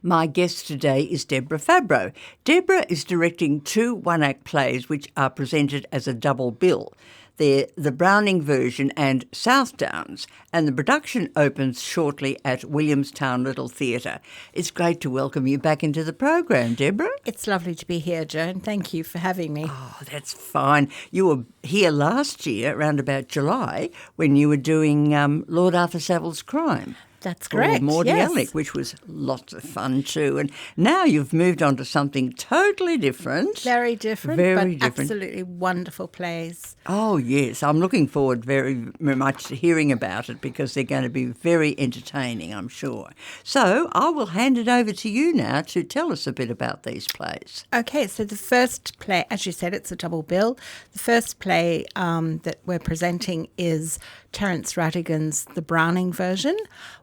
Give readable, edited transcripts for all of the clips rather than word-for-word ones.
My guest today is Deborah Fabbro. Deborah is directing 2 one-act plays which are presented as a double bill. They're the Browning version and South Downs, and the production opens shortly at Williamstown Little Theatre. It's great to welcome you back into the program, Deborah. It's lovely to be here, Joan. Thank you for having me. Oh, that's fine. You were here last year, around about July, when you were doing Lord Arthur Savile's Crime. That's correct, Maud yes. Yallick, which was lots of fun too. And now you've moved on to something totally different. Very different, Very but different. absolutely wonderful plays. Oh, yes. I'm looking forward very, very much to hearing about it because they're going to be very entertaining, I'm sure. So I will hand it over to you now to tell us a bit about these plays. Okay, so the first play, as you said, it's a double bill. The first play that we're presenting is Terence Rattigan's The Browning version,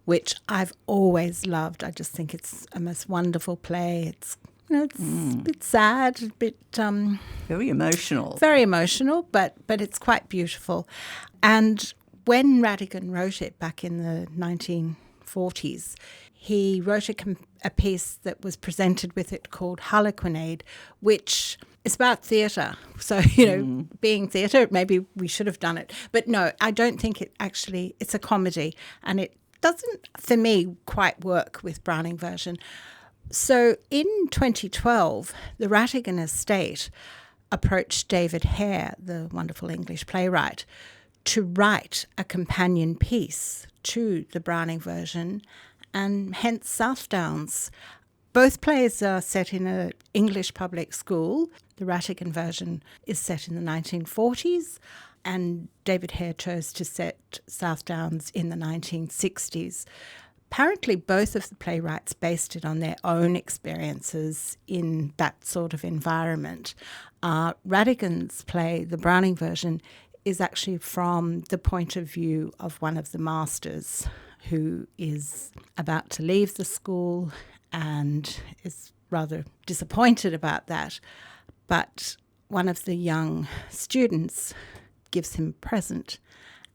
which I've always loved. I just think it's a most wonderful play. It's it's a bit sad, a bit Very emotional. very emotional, but it's quite beautiful. And when Rattigan wrote it back in the 1940s, he wrote a piece that was presented with it called Harlequinade, which is about theatre. So, being theatre, maybe we should have done it. But no, I don't think it's a comedy. And it doesn't, for me, quite work with Browning version. So in 2012, the Rattigan estate approached David Hare, the wonderful English playwright, to write a companion piece to the Browning version, and hence South Downs. Both plays are set in an English public school. The Rattigan version is set in the 1940s, and David Hare chose to set South Downs in the 1960s. Apparently, both of the playwrights based it on their own experiences in that sort of environment. Rattigan's play, the Browning version, is actually from the point of view of one of the masters who is about to leave the school and is rather disappointed about that. But one of the young students gives him a present,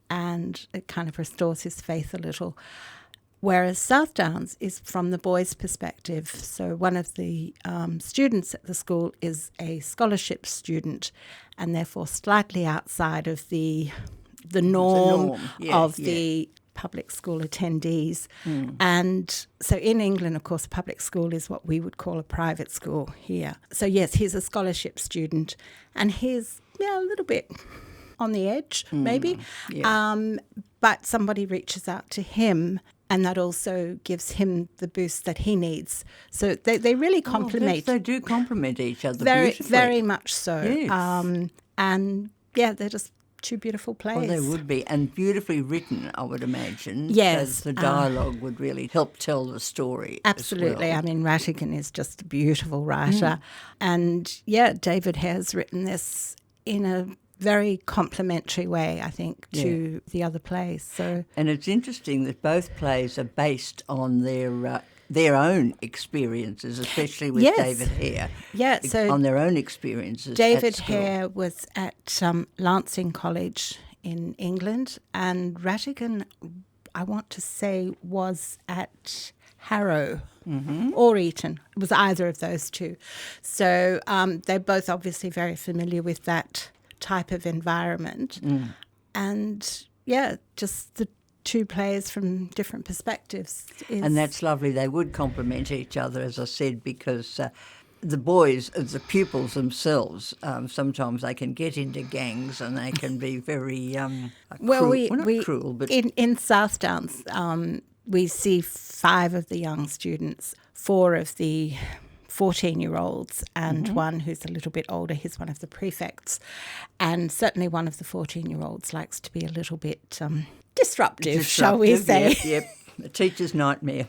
and it kind of restores his faith a little. Whereas South Downs is from the boys' perspective. So one of the students at the school is a scholarship student, and therefore slightly outside of the norm of the public school attendees. And so in England, of course, public school is what we would call a private school here. So yes, he's a scholarship student, and he's a little bit on the edge, maybe. Yeah. But somebody reaches out to him, and that also gives him the boost that he needs. So they really complement. They do complement each other very, beautifully. very much so. Yes. And they're just two beautiful plays. Well, they would be, and beautifully written, I would imagine. Yes. As the dialogue would really help tell the story. Absolutely. As well. I mean, Rattigan is just a beautiful writer. And David Hare's written this in a very complimentary way, I think, to the other plays. So, and it's interesting that both plays are based on their own experiences, especially with David Hare. Yeah, so on their own experiences. David Hare was at Lancing College in England, and Rattigan, I want to say, was at Harrow or Eton. It was either of those two. So they're both obviously very familiar with that type of environment. And just the two plays from different perspectives. And that's lovely. They would complement each other, as I said, because the boys, the pupils themselves, sometimes they can get into gangs and they can be very cruel. But in South Downs, we see 5 of the young students, 4 of the 14-year-olds and one who's a little bit older. He's one of the prefects. And certainly one of the 14-year-olds likes to be a little bit disruptive, shall we say. Yep. A teacher's nightmare.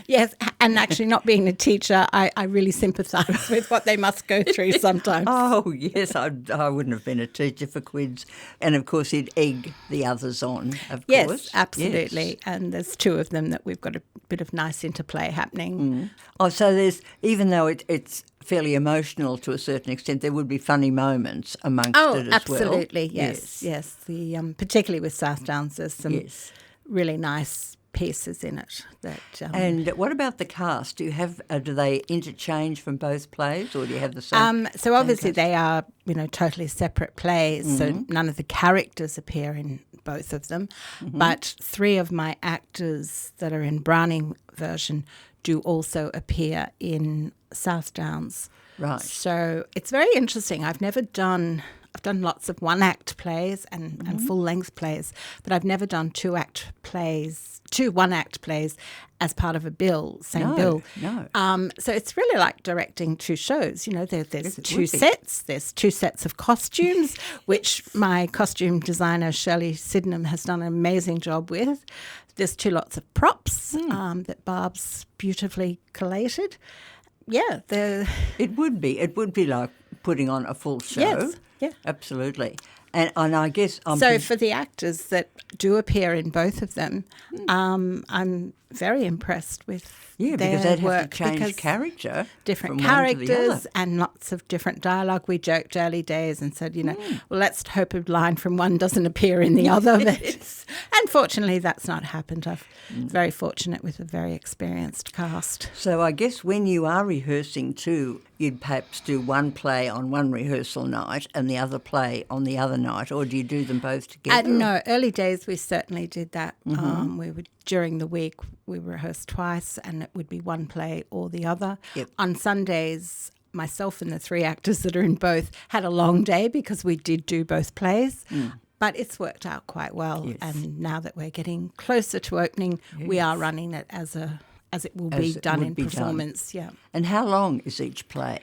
Yes, and actually not being a teacher, I really sympathise with what they must go through sometimes. Oh, yes, I wouldn't have been a teacher for quids. And, of course, he'd egg the others on, of course. Yes, absolutely. Yes. And there's 2 of them that we've got a bit of nice interplay happening. Oh, so there's, even though it's fairly emotional to a certain extent, there would be funny moments amongst it as absolutely, well. yes. The particularly with South Downs, there's some really nice pieces in it. And what about the cast? Do you have? Do they interchange from both plays, or do you have the same? So obviously they are, totally separate plays. So none of the characters appear in both of them, but 3 of my actors that are in Browning version do also appear in South Downs. Right. So it's very interesting. I've done lots of one-act plays and full-length plays, but I've never done two one-act plays as part of a bill, bill. No. So it's really like directing 2 shows. There's 2 sets. There's 2 sets of costumes, which my costume designer, Shirley Sydenham, has done an amazing job with. There's 2 lots of props that Barb's beautifully collated. Yeah. It would be like putting on a full show. Yes. Yeah. Absolutely. And I guess for the actors that do appear in both of them, I'm very impressed with their because they'd work. have to change character. Different from one to the characters other. and lots of different dialogue. We joked early days and said, well, let's hope a line from one doesn't appear in the other. But unfortunately, that's not happened. I'm very fortunate with a very experienced cast. So I guess when you are rehearsing too, you'd perhaps do one play on one rehearsal night and the other play on the other night, or do you do them both together? No, early days we certainly did that. We would during the week we rehearsed twice, and it would be one play or the other. Yep. On Sundays, myself and the 3 actors that are in both had a long day because we did do both plays. But it's worked out quite well, Yes. and now that we're getting closer to opening, we are running it as it will be done in performance. Yeah. And how long is each play?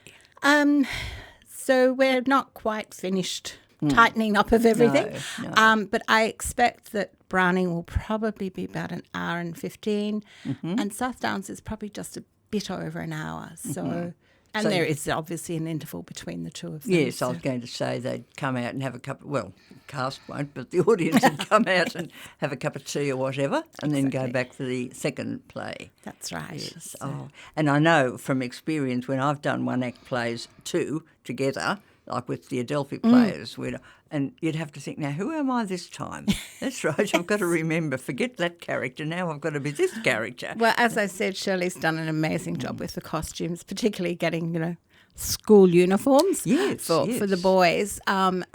So we're not quite finished tightening up of everything. No. But I expect that Browning will probably be about an hour and 15, and South Downs is probably just a bit over an hour. So, and there is obviously an interval between the 2 of them. Yes, I was going to say they'd come out and have a cup. Well, cast won't, but the audience would come out and have a cup of tea or whatever, and then go back for the second play. That's right. Yes. So. And I know from experience when I've done one-act plays 2 together, like with the Adelphi players, and you'd have to think, now, who am I this time? That's right, I've got to remember, forget that character, now I've got to be this character. Well, as I said, Shirley's done an amazing job with the costumes, particularly getting, school uniforms for the boys.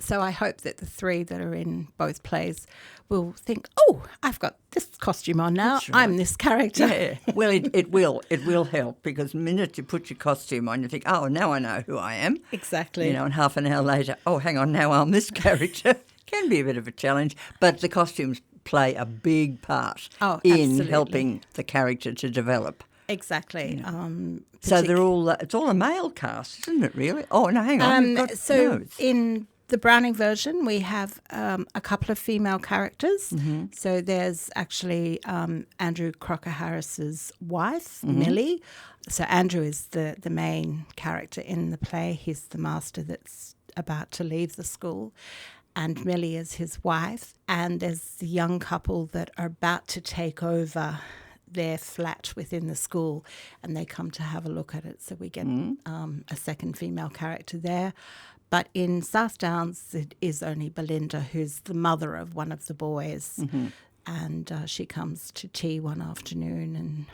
So I hope that the 3 that are in both plays will think, oh, I've got this costume on now. That's right. I'm this character. Yeah, well, it will help, because the minute you put your costume on, you think, oh, now I know who I am. Exactly. And half an hour later, oh, hang on, now I'm this character. Can be a bit of a challenge, but the costumes play a big part in helping the character to develop. Exactly. So they're all. It's all a male cast, isn't it? Really? Oh no, hang on. In the Browning version, we have a couple of female characters. So there's actually Andrew Crocker Harris's wife, Millie. So Andrew is the main character in the play. He's the master that's about to leave the school. And Millie is his wife. And there's the young couple that are about to take over their flat within the school, and they come to have a look at it. So we get a second female character there. But in South Downs, it is only Belinda, who's the mother of one of the boys. And she comes to tea one afternoon, and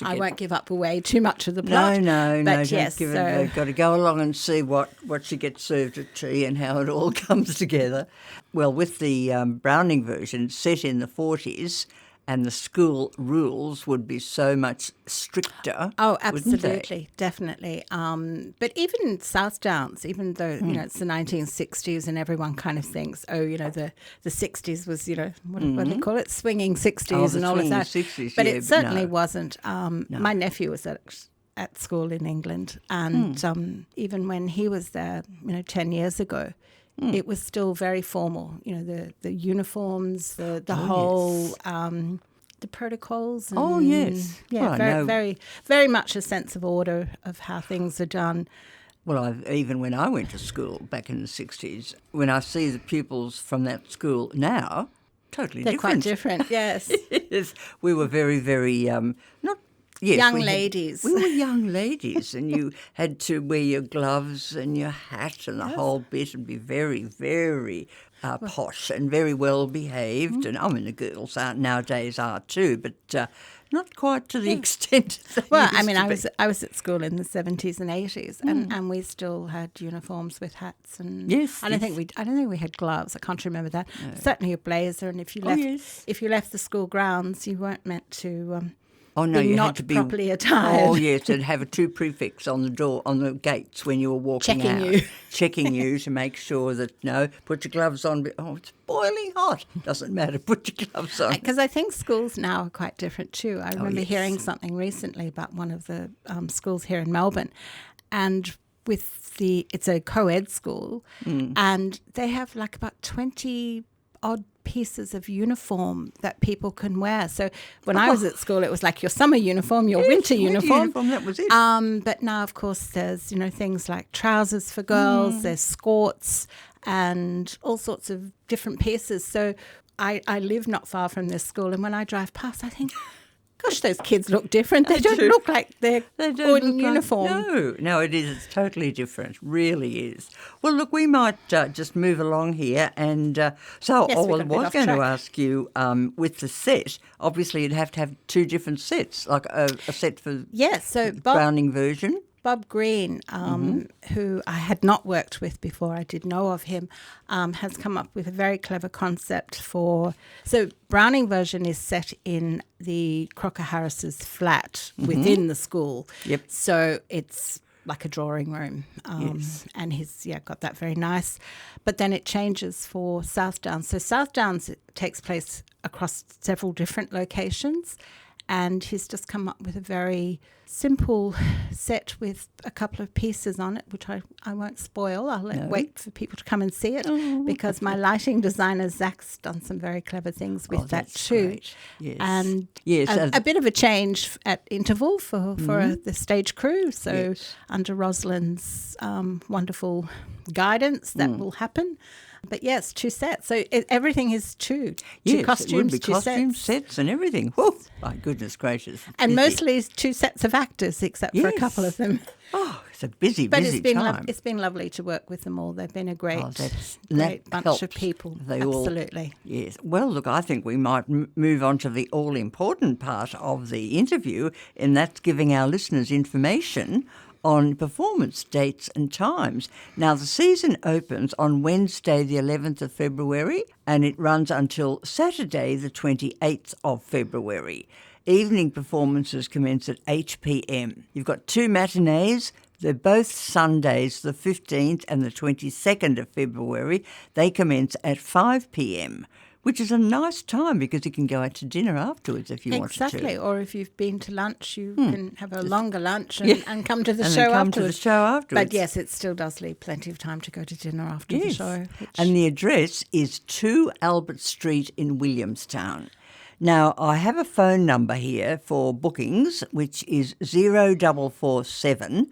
I won't give up away too much of the plot. No, but yes, don't give it. They've got to go along and see what she gets served at tea and how it all comes together. Well, with the Browning version, set in the 40s, and the school rules would be so much stricter. Oh, absolutely, definitely. But even South Downs, even though it's the 1960s, and everyone kind of thinks, the 60s was what do they call it, swinging 60s and all of that. 60s, but it certainly wasn't. My nephew was at school in England, and even when he was there, 10 years ago. It was still very formal, the uniforms, the whole, the protocols. And, oh, yes. Yeah, very, very much a sense of order of how things are done. Well, even when I went to school back in the 60s, when I see the pupils from that school now, totally They're different. quite different, yes. Yes. We were very, very, not Yes, young we ladies. We were young ladies, and you had to wear your gloves and your hat and the whole bit and be very, very posh and very well behaved. And I mean, the girls nowadays are too, but not quite to the extent that Well, used I mean, to I was at school in the 70s and 80s, and we still had uniforms with hats, and Yes, I don't think we had gloves. I can't remember that. Certainly a blazer, and if you left the school grounds, you weren't meant to. Oh no, be you not had to be properly attired. Oh yes, and have a 2 prefix on the door, on the gates when you were walking Checking out, you. checking you to make sure that put your gloves on. Oh, it's boiling hot. Doesn't matter. Put your gloves on. Because I think schools now are quite different too. I remember yes. hearing something recently about one of the schools here in Melbourne, and it's a co-ed school, and they have like about 20 odd pieces of uniform that people can wear. So when I was at school, it was like your summer uniform, your winter uniform. That was it. But now, of course, there's things like trousers for girls, there's skirts, and all sorts of different pieces. So I live not far from this school, and when I drive past, I think, gosh, those kids look different. They don't look like they're in uniform. No, it is. It's totally different. Really is. Well, look, we might just move along here. And I was going to ask you, with the set, obviously you'd have to have 2 different sets, like a set for so Browning version. Bob Green, who I had not worked with before, I did know of him, has come up with a very clever concept for... So Browning version is set in the Crocker Harris's flat within the school. Yep. So it's like a drawing room. And he's got that very nice. But then it changes for South Downs. So South Downs takes place across several different locations. And he's just come up with a very simple set with a couple of pieces on it, which I won't spoil. I'll wait for people to come and see it because my lighting designer, Zach's done some very clever things with that too. Great. Yes. And a bit of a change at interval for the stage crew. So under Rosalind's wonderful guidance, that will happen. But yes, 2 sets. So everything is 2. 2 costumes, it would be 2 costumes, sets. sets and everything. Whoa, my goodness gracious. And mostly 2 sets of actors, except for a couple of them. Oh, it's a busy time. It's been lovely to work with them all. They've been a great bunch of people. Absolutely. Yes. Well, look, I think we might move on to the all-important part of the interview, and that's giving our listeners information on performance dates and times. Now, the season opens on Wednesday, the 11th of February, and it runs until Saturday, the 28th of February. Evening performances commence at 8 p.m. You've got 2 matinees. They're both Sundays, the 15th and the 22nd of February. They commence at 5 p.m, which is a nice time because you can go out to dinner afterwards if you wanted to. Exactly, or if you've been to lunch, you can have a longer lunch and come to the show afterwards. But yes, it still does leave plenty of time to go to dinner after the show. And the address is 2 Albert Street in Williamstown. Now, I have a phone number here for bookings, which is 0447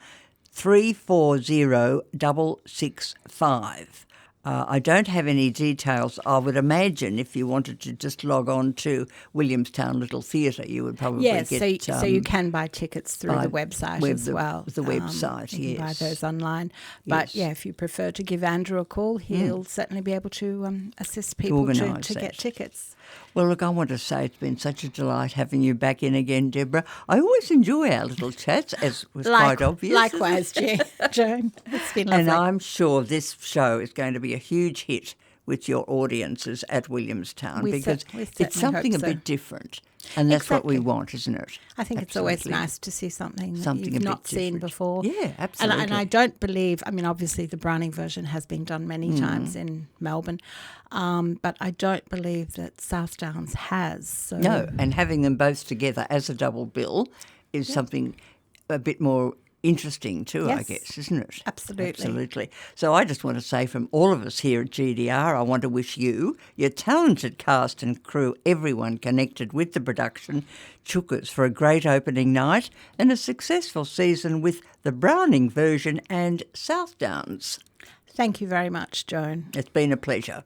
340 665. I don't have any details. I would imagine if you wanted to just log on to Williamstown Little Theatre, you would probably get... so you can buy tickets through the website as well. The website, you can buy those online. But, if you prefer to give Andrew a call, he'll certainly be able to assist people to get tickets. Well, look, I want to say it's been such a delight having you back in again, Deborah. I always enjoy our little chats, as was quite obvious. Likewise, Joan. It's been lovely. And I'm sure this show is going to be a huge hit with your audiences at Williamstown because it's something a bit different. And that's what we want, isn't it? I think it's always nice to see something that you've not seen before. Yeah, absolutely. And I don't believe, obviously the Browning version has been done many times in Melbourne, but I don't believe that South Downs has. So. No, and having them both together as a double bill is something a bit more interesting too, I guess, isn't it? Absolutely. So I just want to say from all of us here at GDR, I want to wish you, your talented cast and crew, everyone connected with the production, chookers for a great opening night and a successful season with the Browning version and South Downs. Thank you very much, Joan. It's been a pleasure.